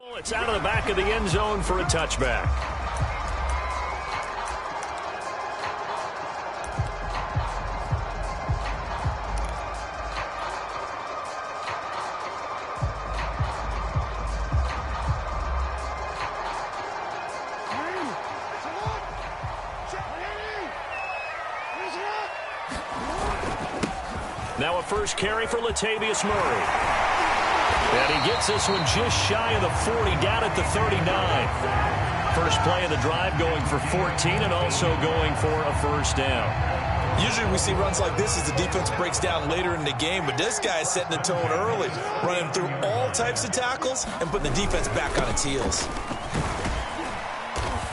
It's out of the back of the end zone for a touchback. Now a first carry for Latavius Murray. And he gets this one just shy of the 40, down at the 39. First play of the drive going for 14 and also going for a first down. Usually we see runs like this as the defense breaks down later in the game, but this guy is setting the tone early, running through all types of tackles and putting the defense back on its heels.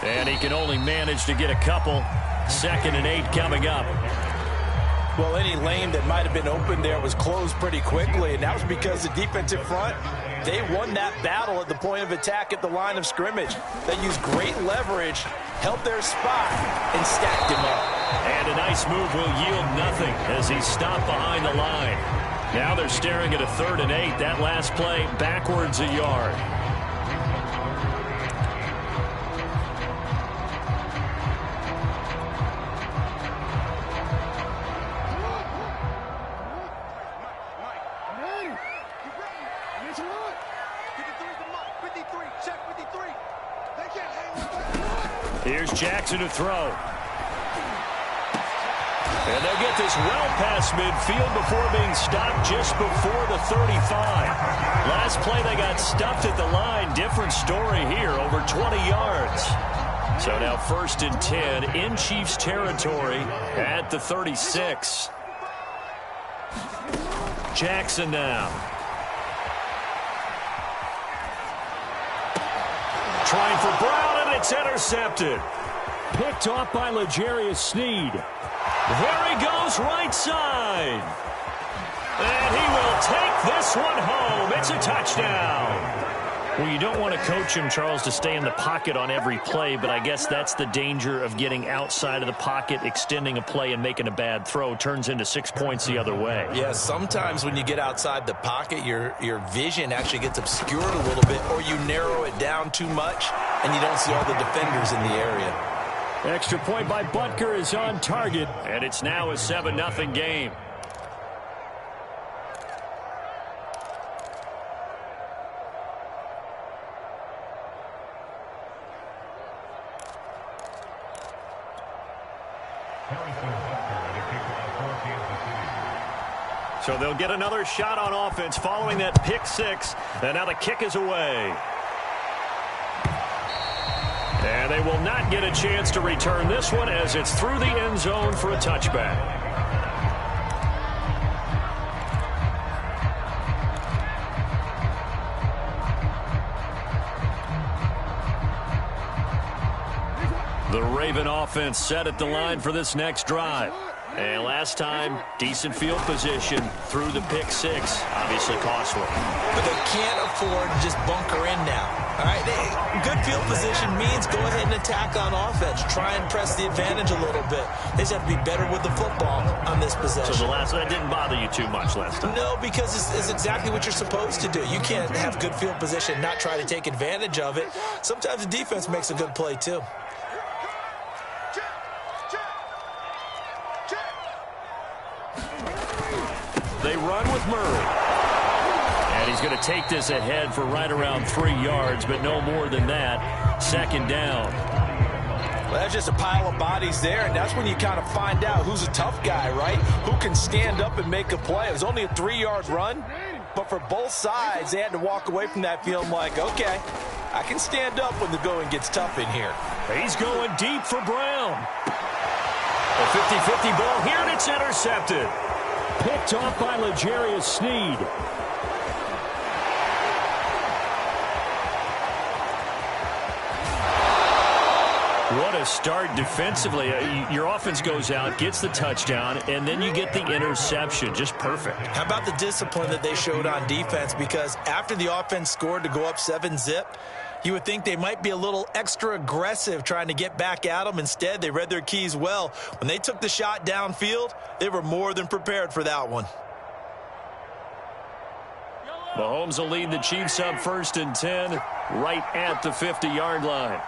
And he can only manage to get a couple. 2nd and 8 coming up. Well, any lane that might have been open there was closed pretty quickly, and that was because the defensive front, they won that battle at the point of attack at the line of scrimmage. They used great leverage, held their spot, and stacked him up. And a nice move will yield nothing as he's stopped behind the line. Now they're staring at a 3rd and 8. That last play backwards a yard. Here's Jackson to throw. And they'll get this well past midfield before being stopped just before the 35. Last play they got stuffed at the line. Different story here, over 20 yards. So now 1st and 10 in Chiefs territory at the 36. Jackson now. Trying for Brown, and it's intercepted. Picked off by L'Jarius Sneed. There he goes, right side. And he will take this one home. It's a touchdown. Well, you don't want to coach him, Charles, to stay in the pocket on every play, but I guess that's the danger of getting outside of the pocket, extending a play, and making a bad throw. Turns into 6 points the other way. Yeah, sometimes when you get outside the pocket, your vision actually gets obscured a little bit, or you narrow it down too much, and you don't see all the defenders in the area. Extra point by Butker is on target, and it's now a 7-0 game. So they'll get another shot on offense following that pick 6, and now the kick is away. And they will not get a chance to return this one as it's through the end zone for a touchback. The Raven offense set at the line for this next drive. And last time, decent field position through the pick 6. Obviously costly. But they can't afford to just bunker in now. All right, good field position means go ahead and attack on offense. Try and press the advantage a little bit. They just have to be better with the football on this possession. So that didn't bother you too much last time? No, because it's exactly what you're supposed to do. You can't have good field position and not try to take advantage of it. Sometimes the defense makes a good play too. They run with Murray. And he's going to take this ahead for right around 3 yards, but no more than that. 2nd down. Well, that's just a pile of bodies there, and that's when you kind of find out who's a tough guy, right? Who can stand up and make a play. It was only a 3-yard run, but for both sides, they had to walk away from that feeling like, okay, I can stand up when the going gets tough in here. He's going deep for Brown. A 50-50 ball here, and it's intercepted. Picked off by L'Jarius Sneed. What a start defensively. Your offense goes out, gets the touchdown, and then you get the interception. Just perfect. How about the discipline that they showed on defense? Because after the offense scored to go up 7-zip, you would think they might be a little extra aggressive trying to get back at them. Instead, they read their keys well. When they took the shot downfield, they were more than prepared for that one. Mahomes will lead the Chiefs up 1st and 10 right at the 50-yard line.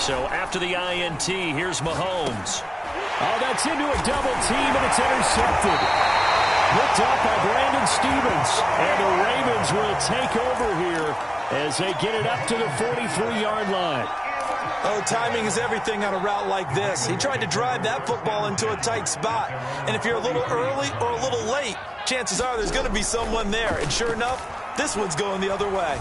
So after the INT, here's Mahomes. Oh, that's into a double team, and it's intercepted. Looked up by Brandon Stevens, and the Ravens will take over here as they get it up to the 43-yard line. Oh, timing is everything on a route like this. He tried to drive that football into a tight spot. And if you're a little early or a little late, chances are there's going to be someone there. And sure enough, this one's going the other way.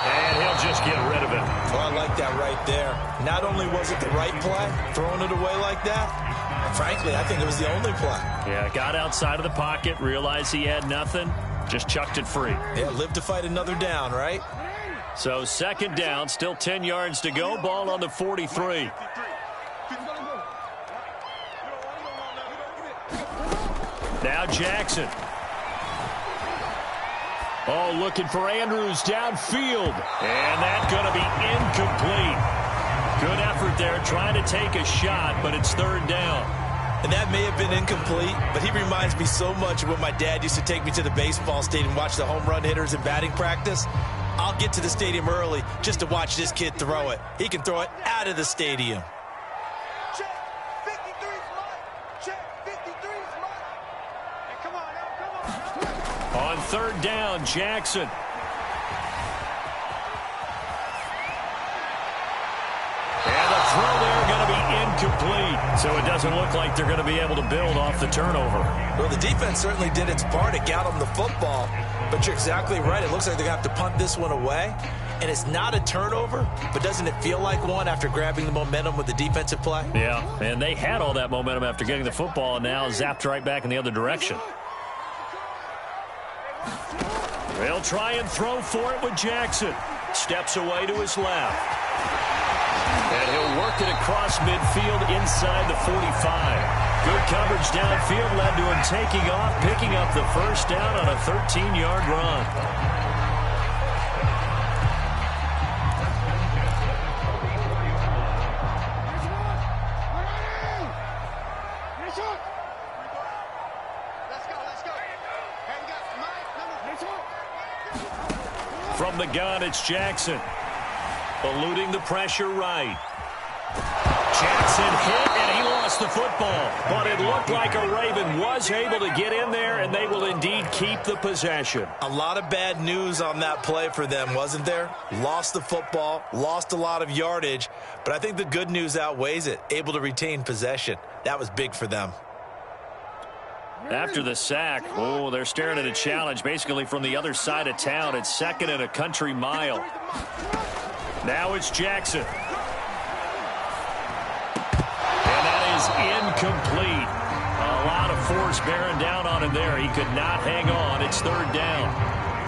And he'll just get rid of it. Oh, I like that right there. Not only was it the right play, throwing it away like that, frankly, I think it was the only play. Yeah, got outside of the pocket, realized he had nothing, just chucked it free. Yeah, live to fight another down, right? So 2nd down, still 10 yards to go, ball on the 43. Now Jackson. Oh, looking for Andrews downfield. And that's going to be incomplete. Good effort there, trying to take a shot, but it's 3rd down. And that may have been incomplete, but he reminds me so much of when my dad used to take me to the baseball stadium and watch the home run hitters in batting practice. I'll get to the stadium early just to watch this kid throw it. He can throw it out of the stadium. Check, 53 is check, 53 is hey, come on now, On 3rd down, Jackson. And the throw there going to be incomplete. So it doesn't look like they're going to be able to build off the turnover. Well, the defense certainly did its part. It got them the football. But you're exactly right. It looks like they're going to have to punt this one away. And it's not a turnover, but doesn't it feel like one after grabbing the momentum with the defensive play? Yeah, and they had all that momentum after getting the football and now zapped right back in the other direction. They'll try and throw for it with Jackson. Steps away to his left. And he'll work it across midfield inside the 45. Good coverage downfield led to him taking off, picking up the 1st down on a 13-yard run. From the gun, it's Jackson. Eluding the pressure right. Jackson hit, and he lost the football. But it looked like a Raven was able to get in there, and they will indeed keep the possession. A lot of bad news on that play for them, wasn't there? Lost the football, lost a lot of yardage, but I think the good news outweighs it. Able to retain possession. That was big for them. After the sack, oh, they're staring at a challenge basically from the other side of town. It's 2nd and a country mile. Now it's Jackson. And that is incomplete. A lot of force bearing down on him there. He could not hang on. It's 3rd down.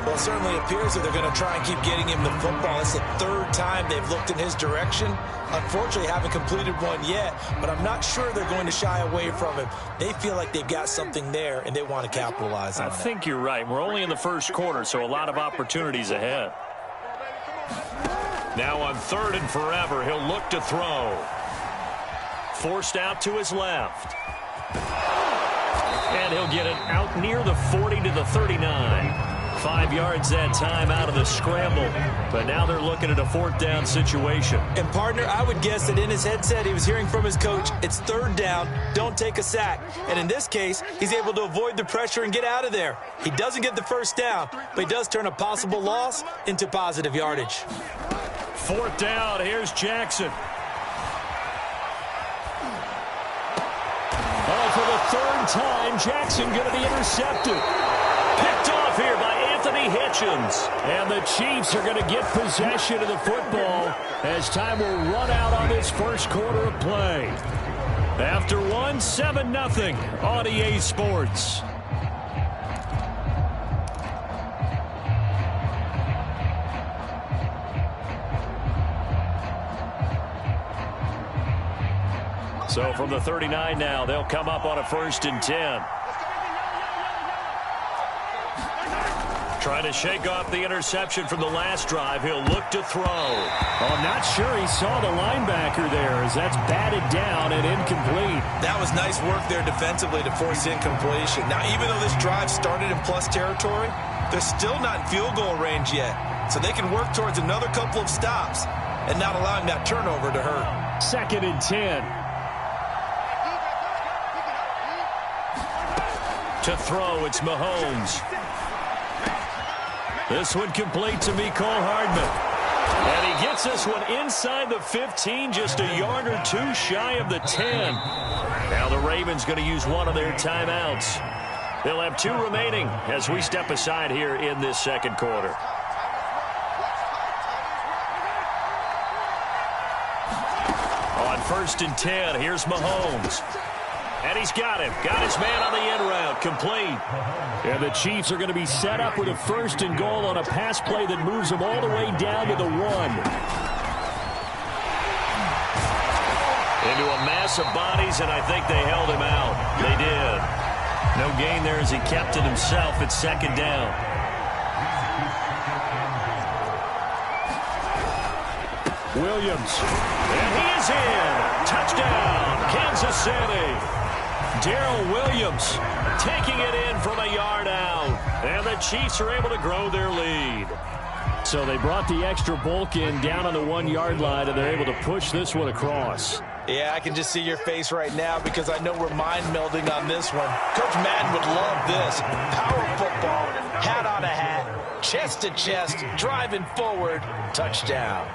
Well, it certainly appears that they're going to try and keep getting him the football. It's the 3rd time they've looked in his direction. Unfortunately, haven't completed one yet, but I'm not sure they're going to shy away from him. They feel like they've got something there, and they want to capitalize on it. I think you're right. We're only in the 1st quarter, so a lot of opportunities ahead. Now on 3rd and forever, he'll look to throw. Forced out to his left. And he'll get it out near the 40 to the 39. 5 yards that time out of the scramble. But now they're looking at a 4th down situation. And, partner, I would guess that in his headset he was hearing from his coach, it's 3rd down, don't take a sack. And in this case, he's able to avoid the pressure and get out of there. He doesn't get the 1st down, but he does turn a possible loss into positive yardage. 4th down, here's Jackson. Oh, for the 3rd time, Jackson going to be intercepted. Picked off here by Anthony Hitchens. And the Chiefs are going to get possession of the football as time will run out on this 1st quarter of play. After 7-0 on EA Sports. So from the 39 now, they'll come up on a 1st and 10. Trying to shake off the interception from the last drive. He'll look to throw. Oh, now Not sure he saw the linebacker there as that's batted down and incomplete. That was nice work there defensively to force incompletion. Now, even though this drive started in plus territory, they're still not in field goal range yet. So they can work towards another couple of stops and not allowing that turnover to hurt. 2nd and 10. To throw, it's Mahomes. This one complete to Mecole Hardman. And he gets this one inside the 15, just a yard or two shy of the 10. Now the Ravens going to use one of their timeouts. They'll have 2 remaining as we step aside here in this second quarter. On 1st and 10, here's Mahomes. And he's got him. Got his man on the end route. Complete. And the Chiefs are going to be set up with a 1st and goal on a pass play that moves them all the way down to the 1. Into a mass of bodies, and I think they held him out. They did. No gain there as he kept it himself at 2nd down. Williams. And he is in. Touchdown, Kansas City. Darrell Williams taking it in from a yard out. And the Chiefs are able to grow their lead. So they brought the extra bulk in down on the 1-yard line, and they're able to push this one across. Yeah, I can just see your face right now because I know we're mind melding on this one. Coach Madden would love this. Power football, hat on a hat, chest to chest, driving forward, touchdown.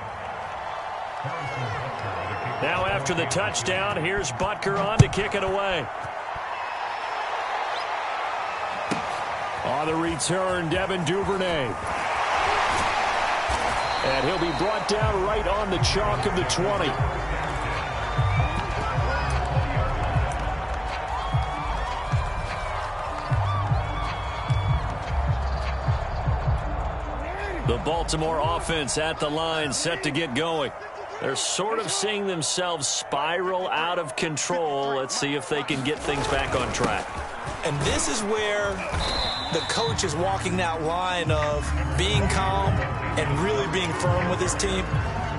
Now after the touchdown, here's Butker on to kick it away. On the return, Devin Duvernay. And he'll be brought down right on the chalk of the 20. The Baltimore offense at the line, set to get going. They're sort of seeing themselves spiral out of control. Let's see if they can get things back on track. And this is where the coach is walking that line of being calm and really being firm with his team.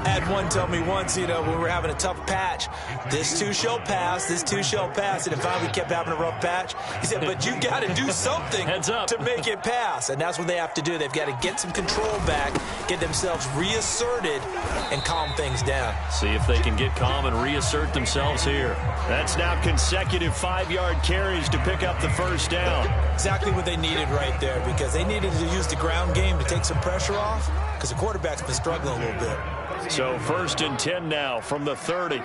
I had one tell me once, when we were having a tough patch, this too shall pass, this too shall pass. And if finally we kept having a rough patch, he said, but you got to do something to make it pass. And that's what they have to do. They've got to get some control back, get themselves reasserted, and calm things down. See if they can get calm and reassert themselves here. That's now consecutive 5-yard carries to pick up the 1st down. Exactly what they needed right there, because they needed to use the ground game to take some pressure off, because the quarterback's been struggling a little bit. So 1st and 10 now from the 30.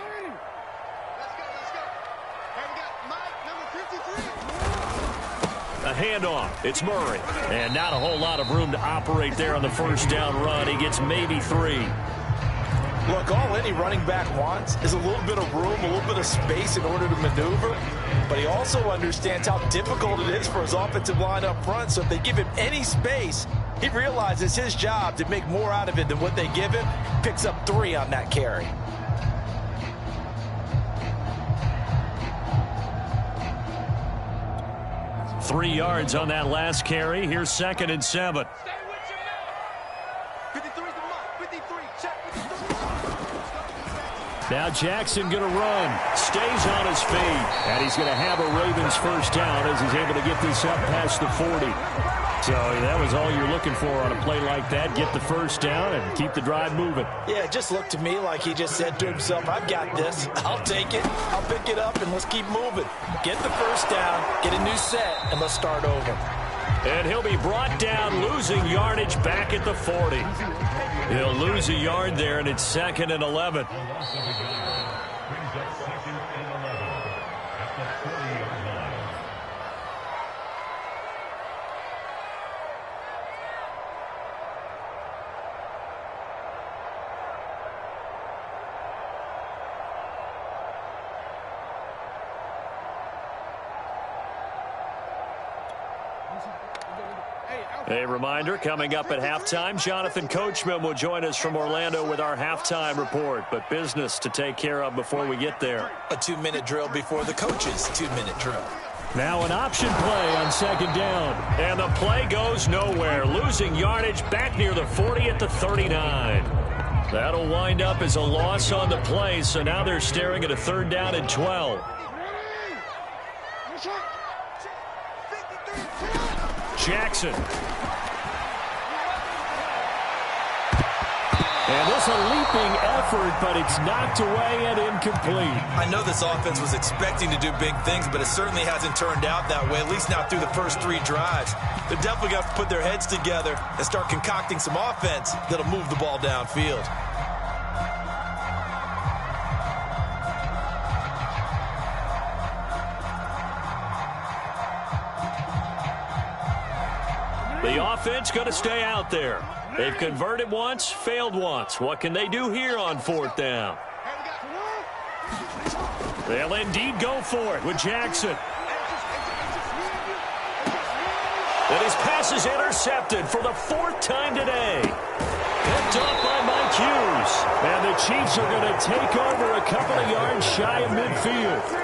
A handoff. It's Murray. And not a whole lot of room to operate there on the 1st down run. He gets maybe 3. Look, all any running back wants is a little bit of room, a little bit of space in order to maneuver. But he also understands how difficult it is for his offensive line up front. So if they give him any space, he realizes his job to make more out of it than what they give him. Picks up 3 on that carry. Three yards on that last carry. Here's 2nd and 7. Now Jackson going to run. Stays on his feet. And he's going to have a Ravens 1st down as he's able to get this up past the 40. So that was all you're looking for on a play like that. Get the 1st down and keep the drive moving. Yeah, it just looked to me like he just said to himself, I've got this. I'll take it. I'll pick it up, and let's keep moving. Get the 1st down, get a new set, and let's start over. And he'll be brought down, losing yardage back at the 40. He'll lose a yard there, and it's 2nd and 11. A reminder, coming up at halftime, Jonathan Coachman will join us from Orlando with our halftime report. But business to take care of before we get there. A 2-minute drill before the coach's 2-minute drill. Now an option play on 2nd down. And the play goes nowhere. Losing yardage back near the 40 at the 39. That'll wind up as a loss on the play, so now they're staring at a 3rd down and 12. Jackson. And this a leaping effort, but it's knocked away and incomplete. I know this offense was expecting to do big things, but it certainly hasn't turned out that way, at least not through the first 3 drives. They're definitely going to have to put their heads together and start concocting some offense that'll move the ball downfield. The offense going to stay out there. They've converted once, failed once. What can they do here on 4th down? They'll indeed go for it with Jackson. And his pass is intercepted for the 4th time today. Picked off by Mike Hughes. And the Chiefs are going to take over a couple of yards shy of midfield.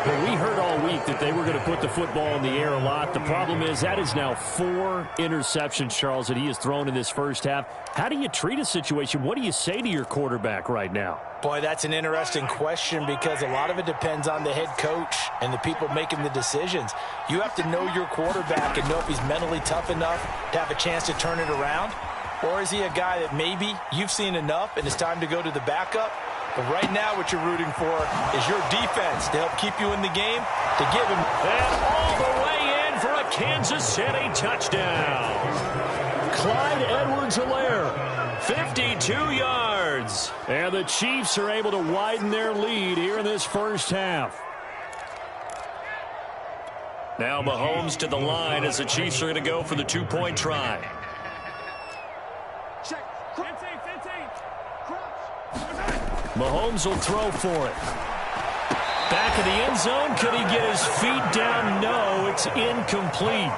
But we heard all week that they were going to put the football in the air a lot. The problem is that is now 4 interceptions, Charles, that he has thrown in this first half. How do you treat a situation? What do you say to your quarterback right now? Boy, that's an interesting question because a lot of it depends on the head coach and the people making the decisions. You have to know your quarterback and know if he's mentally tough enough to have a chance to turn it around. Or is he a guy that maybe you've seen enough and it's time to go to the backup? But right now what you're rooting for is your defense to help keep you in the game, to give him. And all the way in for a Kansas City touchdown. Clyde Edwards-Helaire, 52 yards. And the Chiefs are able to widen their lead here in this first half. Now Mahomes to the line as the Chiefs are going to go for the 2-point try. Mahomes will throw for it. Back in the end zone. Could he get his feet down? No, it's incomplete.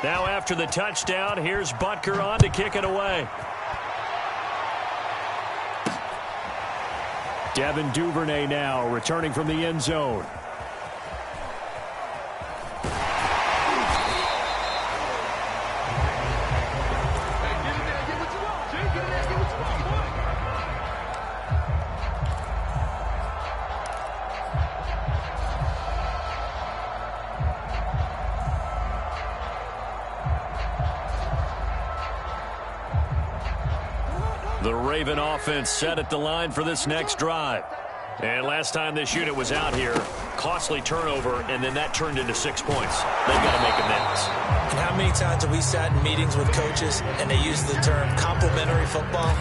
Now after the touchdown, here's Butker on to kick it away. Devin Duvernay now returning from the end zone. The Raven offense set at the line for this next drive. And last time this unit was out here, costly turnover, and then that turned into 6 points. They've got to make amends. And how many times have we sat in meetings with coaches and they use the term complementary football?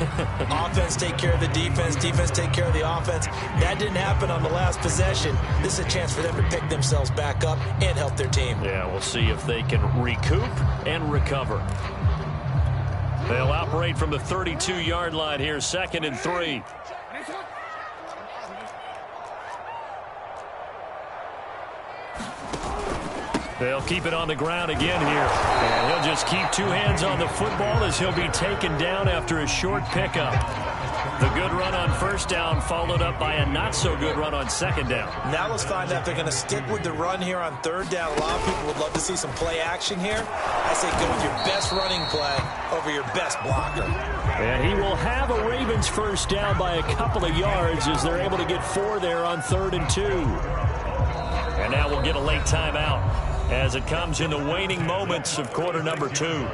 Offense take care of the defense, defense take care of the offense. That didn't happen on the last possession. This is a chance for them to pick themselves back up and help their team. Yeah, we'll see if they can recoup and recover. They'll operate from the 32-yard line here, 2nd and 3. They'll keep it on the ground again here. And he'll just keep 2 hands on the football as he'll be taken down after a short pickup. The good run on 1st down followed up by a not-so-good run on 2nd down. Now let's find out if they're going to stick with the run here on 3rd down. A lot of people would love to see some play action here. I say go with your best running play over your best blocker. And he will have a Ravens 1st down by a couple of yards as they're able to get 4 there on 3rd and 2. And now we'll get a late timeout as it comes in the waning moments of quarter number 2.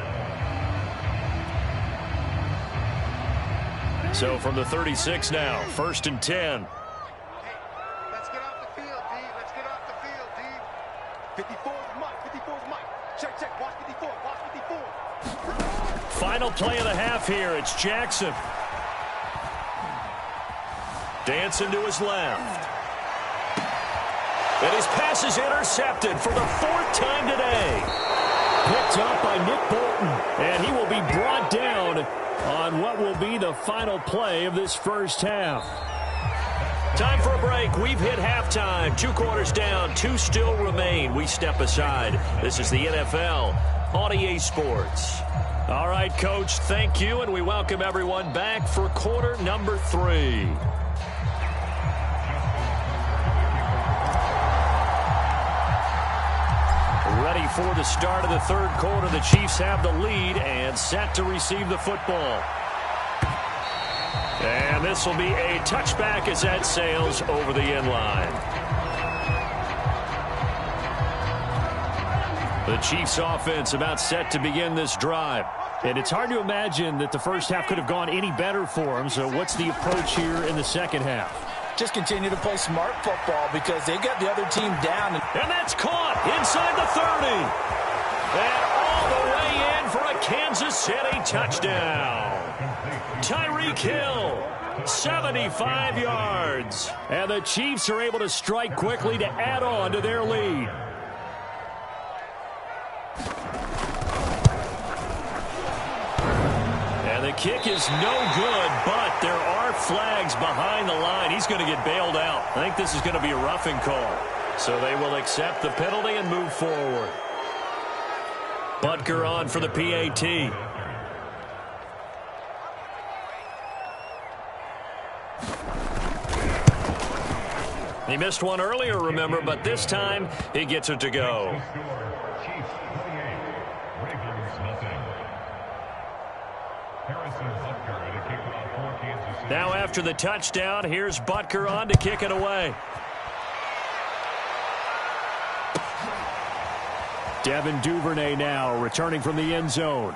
So from the 36 now, 1st and 10. Let's get off the field, D. Let's get off the field, D. 54 is Mike. 54 is Mike. Check, check. Watch 54. Watch 54. Final play of the half here. It's Jackson. Dancing to his left. And his pass is intercepted for the 4th time today. Picked up by Nick Bolton. And he will be brought down on what will be the final play of this first half. Time for a break. We've hit halftime. 2 quarters down. 2 still remain. We step aside. This is the NFL on EA Sports. All right, Coach, thank you, and we welcome everyone back for quarter number 3. Ready before the start of the third quarter. The Chiefs have the lead and set to receive the football. And this will be a touchback as that sails over the end line. The Chiefs offense about set to begin this drive. And it's hard to imagine that the first half could have gone any better for them. So what's the approach here in the second half? Just continue to play smart football because they got the other team down. And that's caught inside the 30. And all the way in for a Kansas City touchdown. Tyreek Hill, 75 yards. And the Chiefs are able to strike quickly to add on to their lead. And the kick is no good, but there are flags behind the line. He's going to get bailed out. I think this is going to be a roughing call. So they will accept the penalty and move forward. Butker on for the PAT. He missed one earlier, remember, but this time he gets it to go. Now after the touchdown, here's Butker on to kick it away. Devin Duvernay now returning from the end zone.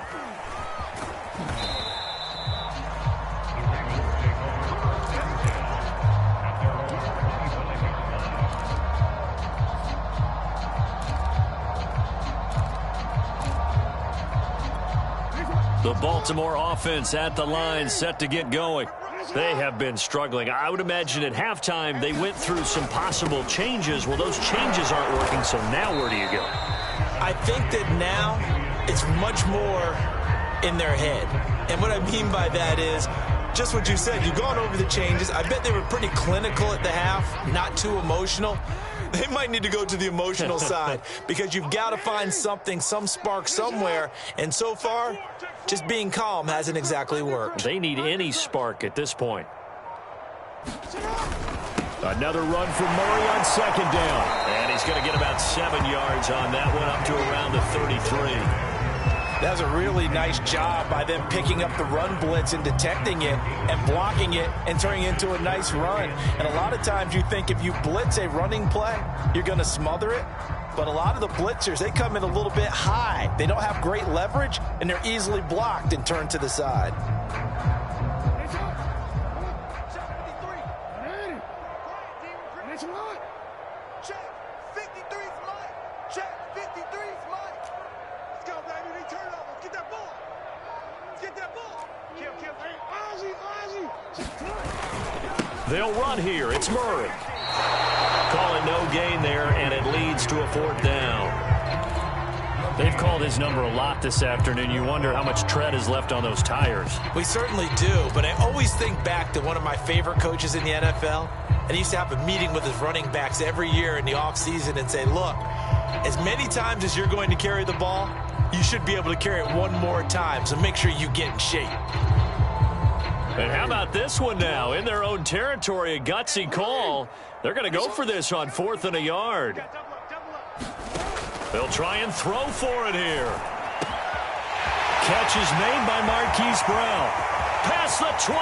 The Baltimore offense at the line set to get going. They have been struggling. I would imagine at halftime they went through some possible changes. Well, those changes aren't working, so now where do you go? I think that now it's much more in their head. And what I mean by that is just what you said. You've gone over the changes. I bet they were pretty clinical at the half, not too emotional. They might need to go to the emotional side because you've got to find something, some spark somewhere. And so far, just being calm hasn't exactly worked. They need any spark at this point. Another run for Murray on second down. And he's going to get about 7 yards on that one, up to around the 33. That was a really nice job by them picking up the run blitz and detecting it and blocking it and turning it into a nice run. And a lot of times you think if you blitz a running play, you're going to smother it. But a lot of the blitzers, they come in a little bit high. They don't have great leverage, and they're easily blocked and turned to the side. They'll run here. It's Murray. Call it no gain there, and it leads to a fourth down. They've called his number a lot this afternoon. You wonder how much tread is left on those tires. We certainly do, but I always think back to one of my favorite coaches in the NFL, and he used to have a meeting with his running backs every year in the offseason and say, look, as many times as you're going to carry the ball, you should be able to carry it one more time, so make sure you get in shape. And how about this one now? In their own territory, a gutsy call. They're going to go for this on 4th and a yard. They'll try and throw for it here. Catch is made by Marquise Brown. Past the 20.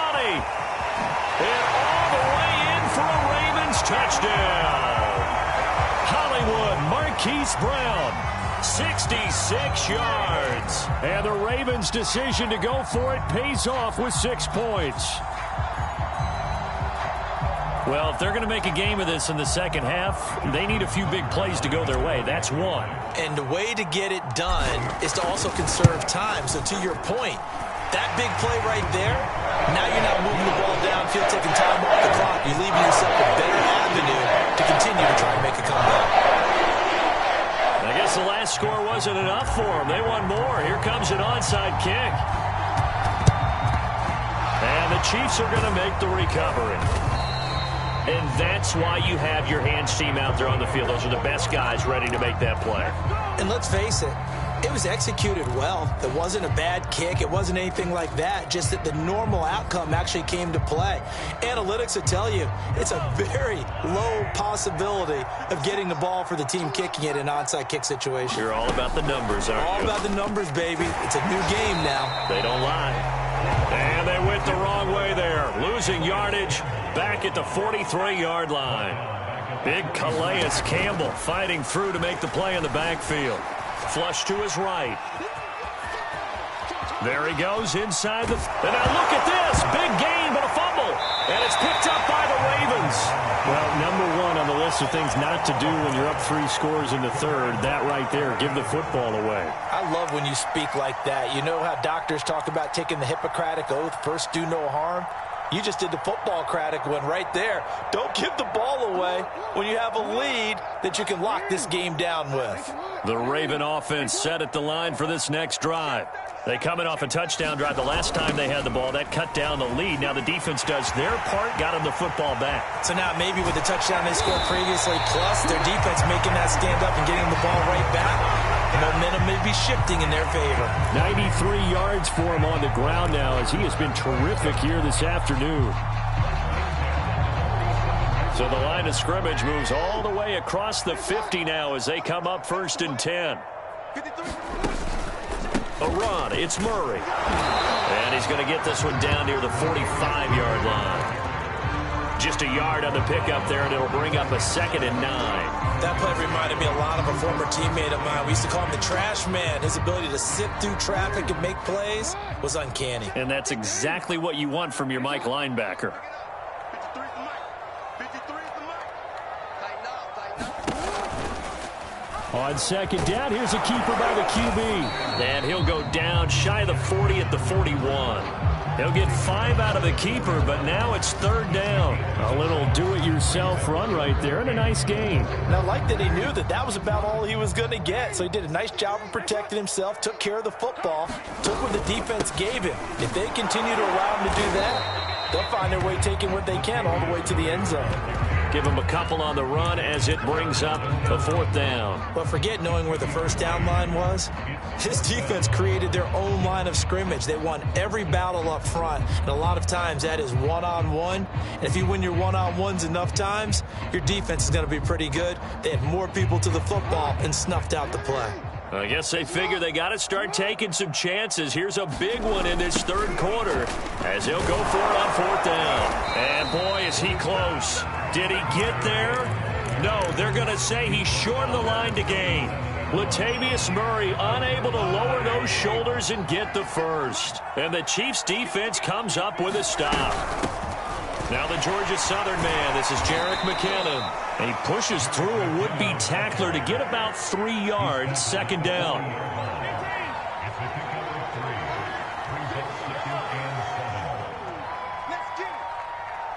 And all the way in for a Ravens touchdown. Hollywood, Marquise Brown. 66 yards. And the Ravens' decision to go for it pays off with 6 points. Well, if they're going to make a game of this in the second half, they need a few big plays to go their way. That's one. And the way to get it done is to also conserve time. So to your point, that big play right there, now you're not moving the ball downfield, taking time off the clock. You're leaving yourself a better avenue to continue to try and make a comeback. I guess the last score wasn't enough for them. They want more. Here comes an onside kick. And the Chiefs are going to make the recovery. And that's why you have your hands team out there on the field. Those are the best guys ready to make that play. And let's face it, It was executed well. It wasn't a bad kick. It wasn't anything like that. Just that the normal outcome actually came to play. Analytics will tell you it's a very low possibility of getting the ball for the team kicking it in an onside kick situation. You're all about the numbers, aren't you? All about the numbers, baby. It's a new game now. They don't lie. And they went the wrong way there. Losing yardage back at the 43-yard line. Big Calais Campbell fighting through to make the play in the backfield. Flush to his right. There he goes inside the... And now look at this. Big gain, but a fumble. And it's picked up by the Ravens. Well, number one on the list of things not to do when you're up 3 scores in the third. That right there, give the football away. I love when you speak like that. You know how doctors talk about taking the Hippocratic Oath, first do no harm? You just did the football-cratic one right there. Don't give the ball away when you have a lead that you can lock this game down with. The Raven offense set at the line for this next drive. They coming off a touchdown drive the last time they had the ball. That cut down the lead. Now the defense does their part, got them the football back. So now maybe with the touchdown they scored previously, plus their defense making that stand up and getting the ball right back, the momentum may be shifting in their favor. 93 yards for him on the ground now as he has been terrific here this afternoon. So the line of scrimmage moves all the way across the 50 now as they come up 1st and 10. A run, it's Murray. And he's going to get this one down near the 45-yard line. Just a yard on the pickup there, and it'll bring up a 2nd and 9. That play reminded me a lot of a former teammate of mine. We used to call him the trash man. His ability to sift through traffic and make plays was uncanny. And that's exactly what you want from your Mike linebacker. On 2nd down, here's a keeper by the QB. And he'll go down shy of the 40 at the 41. He'll get 5 out of the keeper, but now it's 3rd down. A little do-it-yourself run right there and a nice gain. And I like that he knew that that was about all he was going to get. So he did a nice job of protecting himself, took care of the football, took what the defense gave him. If they continue to allow him to do that, they'll find their way taking what they can all the way to the end zone. Give him a couple on the run as it brings up a 4th down. But forget knowing where the first down line was. This defense created their own line of scrimmage. They won every battle up front. And a lot of times that is one-on-one. And if you win your one-on-ones enough times, your defense is going to be pretty good. They had more people to the football and snuffed out the play. I guess they figure they got to start taking some chances. Here's a big one in this 3rd quarter as he'll go for it on 4th down. And boy, is he close. Did he get there? No, they're going to say he's short of the line to gain. Latavius Murray unable to lower those shoulders and get the first. And the Chiefs defense comes up with a stop. Now the Georgia Southern man, this is Jerick McKinnon. And he pushes through a would-be tackler to get about 3 yards, 2nd down. Let's get it.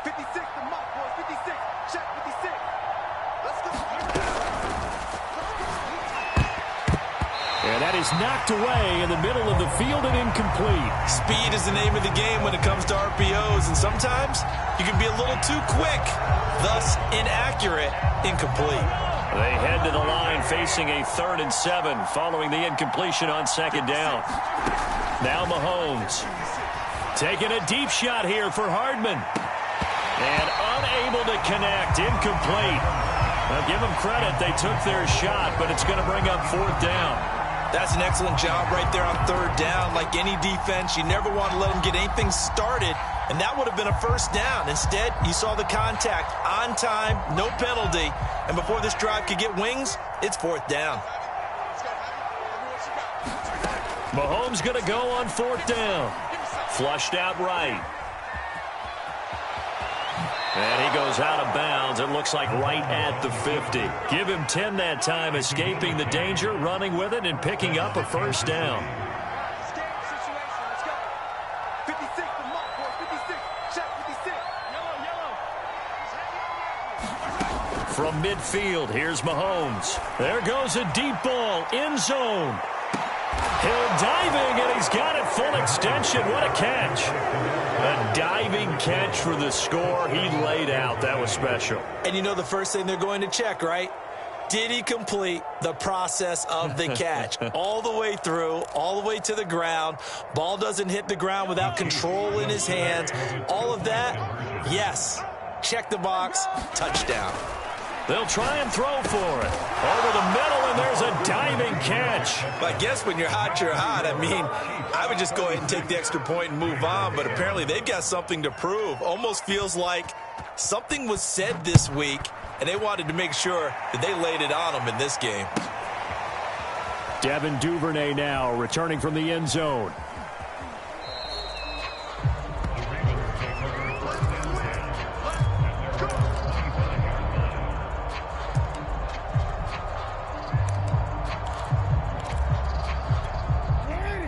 56 to Mike, boys. 56. Check 56. Let's go. And that is knocked away in the middle of the field and incomplete. Speed is the name of the game when it comes to RPOs, and sometimes you can be a little too quick, thus inaccurate, incomplete. They head to the line facing a 3rd and 7 following the incompletion on 2nd down. Now Mahomes taking a deep shot here for Hardman. And unable to connect, incomplete. Now give them credit, they took their shot, but it's going to bring up 4th down. That's an excellent job right there on 3rd down. Like any defense, you never want to let them get anything started, and that would have been a 1st down. Instead, you saw the contact on time, no penalty, and before this drive could get wings, it's 4th down. Mahomes going to go on 4th down. Flushed out right. And he goes out of bounds. It looks like right at the 50. Give him 10 that time, escaping the danger, running with it, and picking up a 1st down. Let's go. 56 to Mike, boys. 56. Check 56. Yellow. From midfield, here's Mahomes. There goes a deep ball, end zone. Hill diving, and he's got it full extension. What a catch. A diving catch for the score. He laid out. That was special. And you know the first thing they're going to check, right? Did he complete the process of the catch? All the way through, all the way to the ground. Ball doesn't hit the ground without control in his hands. All of that, yes. Check the box, touchdown. They'll try and throw for it. Over the middle, and there's a diving catch. I guess when you're hot, you're hot. I mean, I would just go ahead and take the extra point and move on, but apparently they've got something to prove. Almost feels like something was said this week, and they wanted to make sure that they laid it on them in this game. Devin Duvernay now returning from the end zone.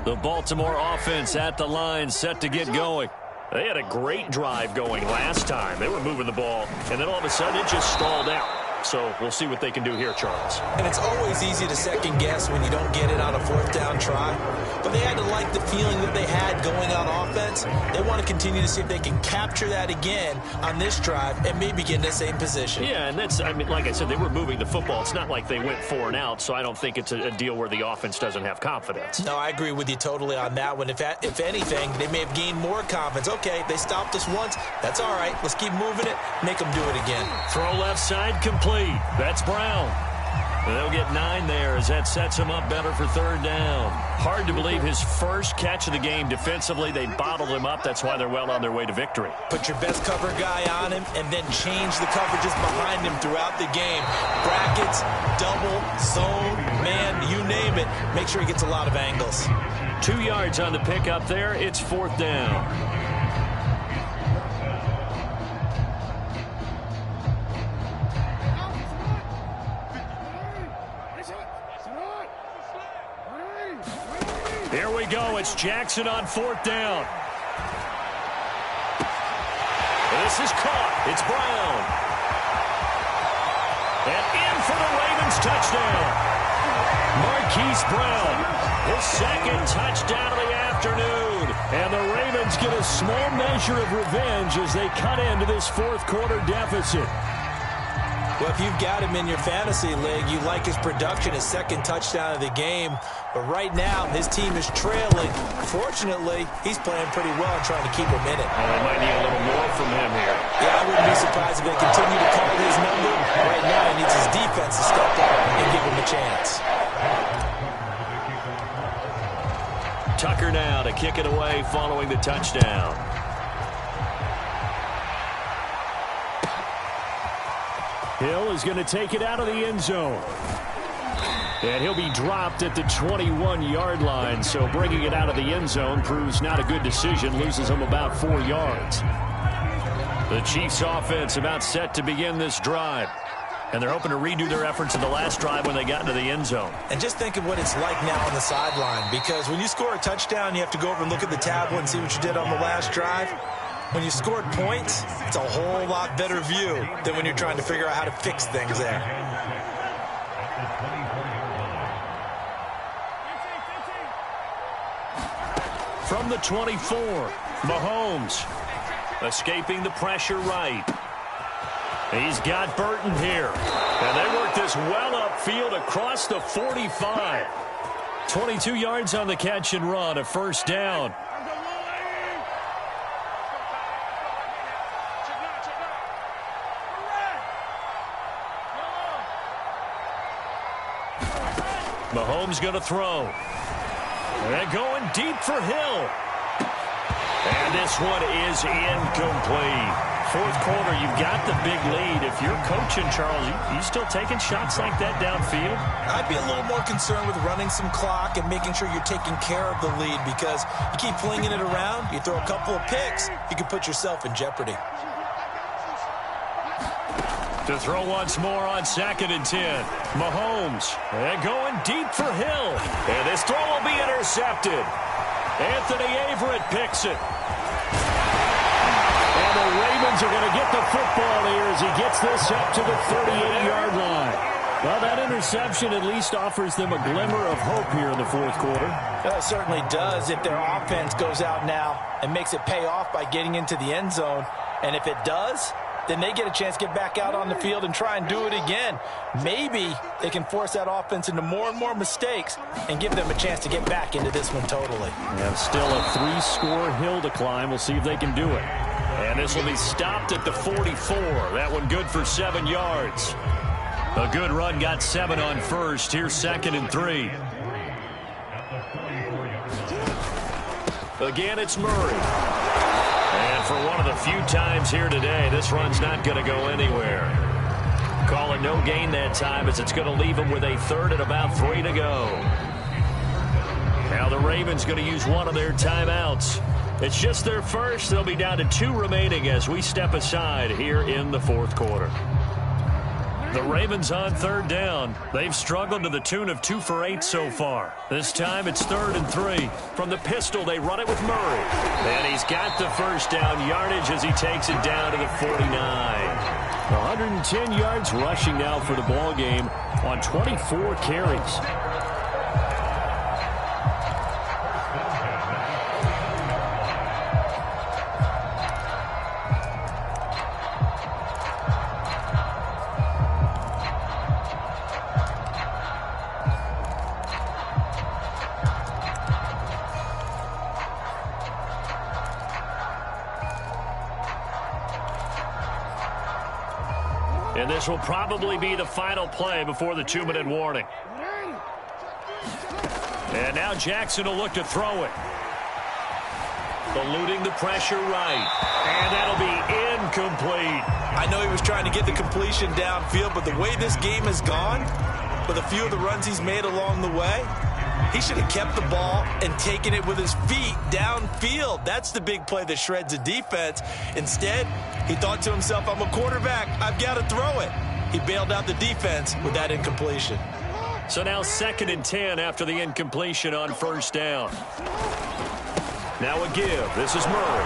The Baltimore offense at the line, set to get going. They had a great drive going last time. They were moving the ball, and then all of a sudden it just stalled out. So we'll see what they can do here, Charles. And it's always easy to second guess when you don't get it on a fourth down try. But they had to like the feeling that they had going on offense. They want to continue to see if they can capture that again on this drive and maybe get in the same position. Yeah, and that's, I mean, like I said, they were moving the football. It's not like they went 4 and out, so I don't think it's a deal where the offense doesn't have confidence. No, I agree with you totally on that one. If anything, they may have gained more confidence. Okay, they stopped us once. That's all right. Let's keep moving it. Make them do it again. Throw left side complete. That's Brown. And they'll get 9 there as that sets him up better for 3rd down. Hard to believe his first catch of the game defensively. They bottled him up. That's why they're well on their way to victory. Put your best cover guy on him and then change the coverages behind him throughout the game. Brackets, double, zone, man, you name it. Make sure he gets a lot of angles. 2 yards on the pickup there. It's 4th down. Here we go. It's Jackson on 4th down. This is caught. It's Brown. And in for the Ravens touchdown. Marquise Brown, his 2nd touchdown of the afternoon. And the Ravens get a small measure of revenge as they cut into this 4th quarter deficit. Well, if you've got him in your fantasy league, you like his production, his 2nd touchdown of the game. But right now, his team is trailing. Fortunately, he's playing pretty well and trying to keep him in it. Well, they might need a little more from him here. Yeah, I wouldn't be surprised if they continue to call his number. Right now, he needs his defense to step up and give him a chance. Tucker now to kick it away following the touchdown. Hill is going to take it out of the end zone. And he'll be dropped at the 21-yard line, so bringing it out of the end zone proves not a good decision, loses him about 4 yards. The Chiefs offense about set to begin this drive. And they're hoping to redo their efforts in the last drive when they got into the end zone. And just think of what it's like now on the sideline, because when you score a touchdown, you have to go over and look at the tablet and see what you did on the last drive. When you scored points, it's a whole lot better view than when you're trying to figure out how to fix things there. From the 24, Mahomes escaping the pressure right. He's got Burton here. And they work this well upfield across the 45. 22 yards on the catch and run, a 1st down. Mahomes going to throw. And going deep for Hill. And this one is incomplete. 4th quarter, you've got the big lead. If you're coaching, Charles, you still taking shots like that downfield? I'd be a little more concerned with running some clock and making sure you're taking care of the lead, because you keep flinging it around, you throw a couple of picks, you can put yourself in jeopardy. To throw once more on 2nd and 10. Mahomes and going deep for Hill. And this throw will be intercepted. Anthony Averett picks it. And the Ravens are going to get the football here as he gets this up to the 38-yard line. Well, that interception at least offers them a glimmer of hope here in the 4th quarter. Well, it certainly does if their offense goes out now and makes it pay off by getting into the end zone. And if it does, then they get a chance to get back out on the field and try and do it again. Maybe they can force that offense into more and more mistakes and give them a chance to get back into this one totally. And still a 3-score hill to climb. We'll see if they can do it. And this will be stopped at the 44. That one good for 7 yards. A good run got 7 on first. Here's 2nd and 3. Again, it's Murray. And for one of the few times here today, this run's not going to go anywhere. Call it no gain that time as it's going to leave him with a 3rd and about 3 to go. Now the Ravens going to use one of their timeouts. It's just their first. They'll be down to 2 remaining as we step aside here in the 4th quarter. The Ravens on 3rd down. They've struggled to the tune of 2 for 8 so far. This time it's 3rd and 3. From the pistol, they run it with Murray. And he's got the first down yardage as he takes it down to the 49. 110 yards rushing now for the ball game on 24 carries. And this will probably be the final play before the 2-minute warning. And now Jackson will look to throw it. Eluding the pressure right. And that'll be incomplete. I know he was trying to get the completion downfield, but the way this game has gone, with a few of the runs he's made along the way, he should have kept the ball and taken it with his feet downfield. That's the big play that shreds a defense. Instead, he thought to himself, I'm a quarterback. I've got to throw it. He bailed out the defense with that incompletion. So now 2nd and 10 after the incompletion on 1st down. Now a give. This is Murray.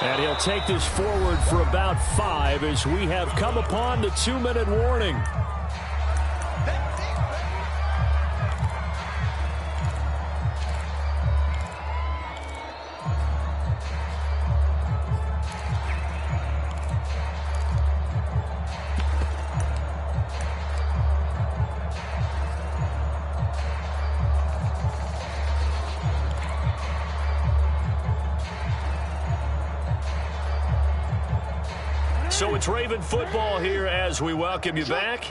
And he'll take this forward for about 5 as we have come upon the 2-minute warning. So it's Raven football here as we welcome you back.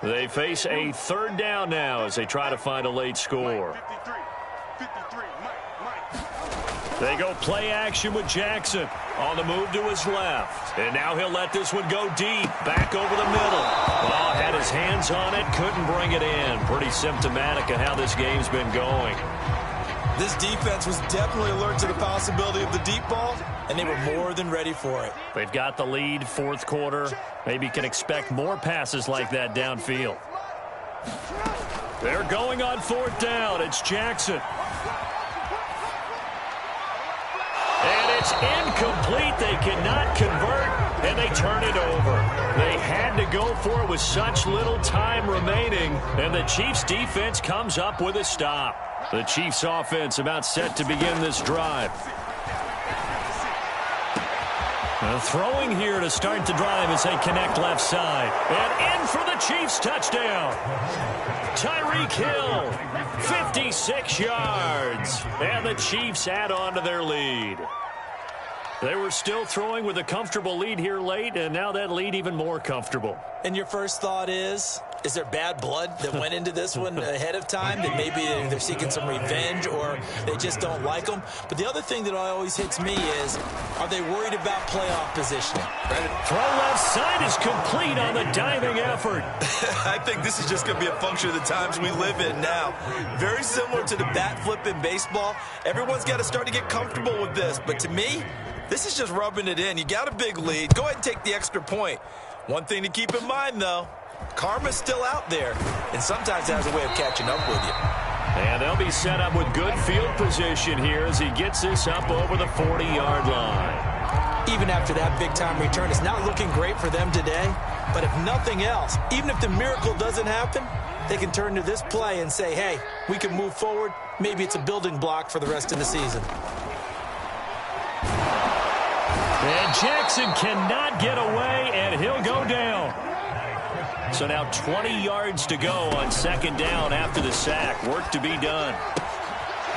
They face a 3rd down now as they try to find a late score. They go play action with Jackson on the move to his left. And now he'll let this one go deep, back over the middle. Oh, had his hands on it, couldn't bring it in. Pretty symptomatic of how this game's been going. This defense was definitely alert to the possibility of the deep ball, and they were more than ready for it. They've got the lead, 4th quarter. Maybe can expect more passes like that downfield. They're going on 4th down. It's Jackson. And it's incomplete. They cannot convert, and they turn it over. They had to go for it with such little time remaining, and the Chiefs' defense comes up with a stop. The Chiefs' offense about set to begin this drive. Throwing here to start the drive as they connect left side. And in for the Chiefs' touchdown. Tyreek Hill, 56 yards. And the Chiefs add on to their lead. They were still throwing with a comfortable lead here late, and now that lead even more comfortable. And your first thought is there bad blood that went into this one ahead of time, that maybe they're seeking some revenge or they just don't like them? But the other thing that always hits me is, are they worried about playoff positioning? Throw left side is complete on the diving effort. I think this is just going to be a function of the times we live in now. Very similar to the bat flip in baseball. Everyone's got to start to get comfortable with this. But to me, this is just rubbing it in. You got a big lead. Go ahead and take the extra point. One thing to keep in mind, though, karma's still out there, and sometimes it has a way of catching up with you. And they'll be set up with good field position here as he gets this up over the 40-yard line. Even after that big-time return, it's not looking great for them today. But if nothing else, even if the miracle doesn't happen, they can turn to this play and say, hey, we can move forward. Maybe it's a building block for the rest of the season. And Jackson cannot get away, and he'll go down. So now 20 yards to go on second down after the sack. Work to be done.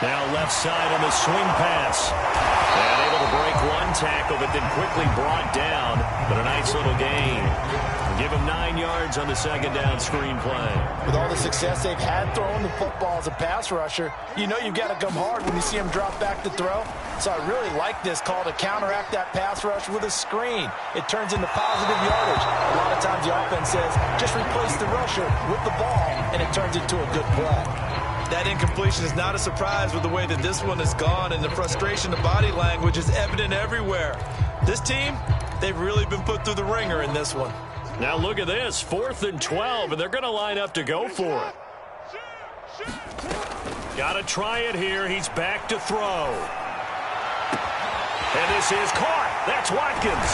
Now left side on the swing pass. And able to break one tackle, but then quickly brought down. But a nice little gain. Give him 9 yards on the second down screen play. With all the success they've had throwing the football as a pass rusher, you know you've got to come hard when you see him drop back to throw. So I really like this call to counteract that pass rush with a screen. It turns into positive yardage. A lot of times the offense says, just replace the rusher with the ball, and it turns into a good play. That incompletion is not a surprise with the way that this one has gone, and the frustration, the body language is evident everywhere. This team, they've really been put through the ringer in this one. Now look at this, 4th and 12, and they're going to line up to go for it. Got to try it here. He's back to throw. And this is caught. That's Watkins.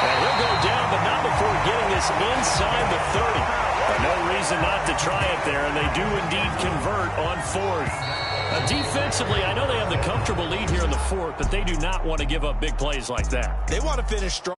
And he'll go down, but not before getting this inside the 30. But no reason not to try it there, and they do indeed convert on 4th. Defensively, I know they have the comfortable lead here in the 4th, but they do not want to give up big plays like that. They want to finish strong.